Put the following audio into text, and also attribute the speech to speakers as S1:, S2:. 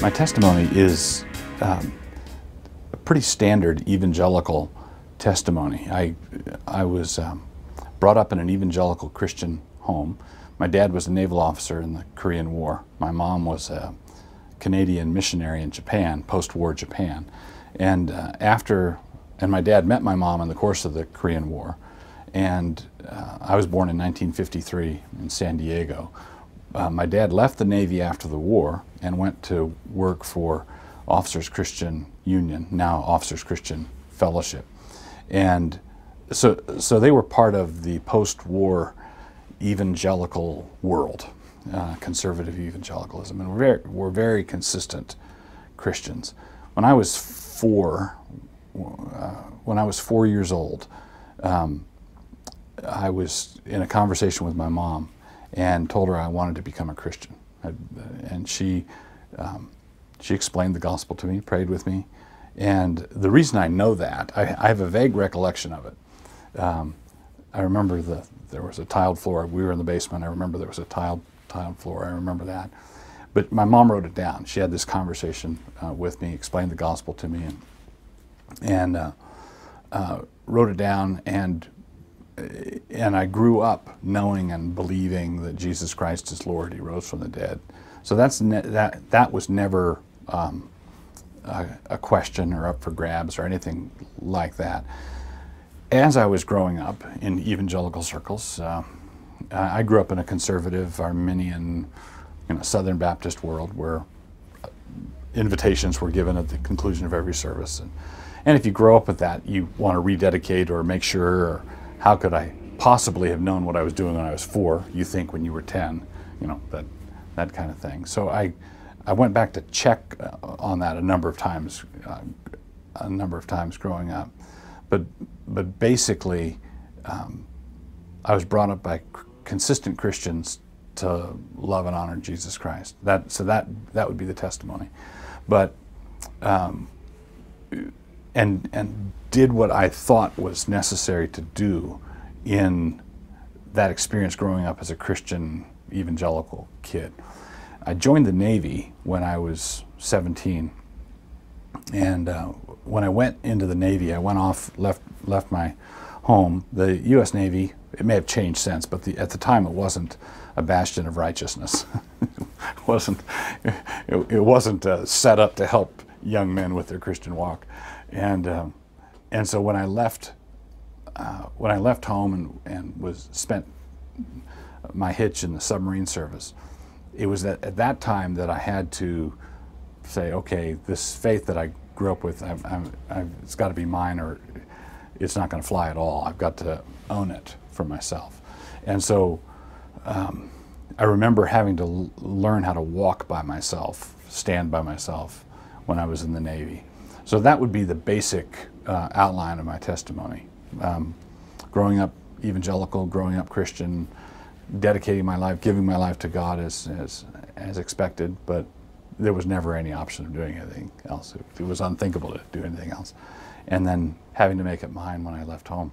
S1: My testimony is a pretty standard evangelical testimony. I was brought up in an evangelical Christian home. My dad was a naval officer in the Korean War. My mom was a Canadian missionary in Japan, post-war Japan. And my dad met my mom in the course of the Korean War. And I was born in 1953 in San Diego. My dad left the Navy after the war and went to work for Officers Christian Union, now Officers Christian Fellowship. And so they were part of the post-war evangelical world, conservative evangelicalism, and we're very consistent Christians. When I was 4 years old, I was in a conversation with my mom and told her I wanted to become a Christian. And she explained the gospel to me, prayed with me. And the reason I know that, I have a vague recollection of it. I remember there was a tiled floor. We were in the basement. I remember there was a tiled floor. I remember that. But my mom wrote it down. She had this conversation with me, explained the gospel to me, and wrote it down. And I grew up knowing and believing that Jesus Christ is Lord. He rose from the dead. So that was never a question or up for grabs or anything like that. As I was growing up in evangelical circles, I grew up in a conservative Arminian, Southern Baptist world where invitations were given at the conclusion of every service. And if you grow up with that, you want to rededicate or make sure, or how could I possibly have known what I was doing when I was 4, you think when you were 10, that kind of thing. So I went back to check on that a number of times growing up. But basically, I was brought up by consistent Christians to love and honor Jesus Christ. So that would be the testimony. But and did what I thought was necessary to do in that experience growing up as a Christian evangelical kid. I joined the Navy when I was 17, and when I went into the Navy, I went off, left my home. The U.S. Navy, it may have changed since, but at the time it wasn't a bastion of righteousness. It wasn't set up to help young men with their Christian walk, and so when I left home and spent my hitch in the submarine service, it was at that time that I had to say, okay, this faith that I grew up with, it's got to be mine, or it's not going to fly at all. I've got to own it for myself. And so I remember having to learn how to walk by myself, stand by myself when I was in the Navy. So that would be the basic outline of my testimony. Growing up evangelical, growing up Christian, dedicating my life, giving my life to God as expected, but there was never any option of doing anything else. It was unthinkable to do anything else. And then having to make it mine when I left home.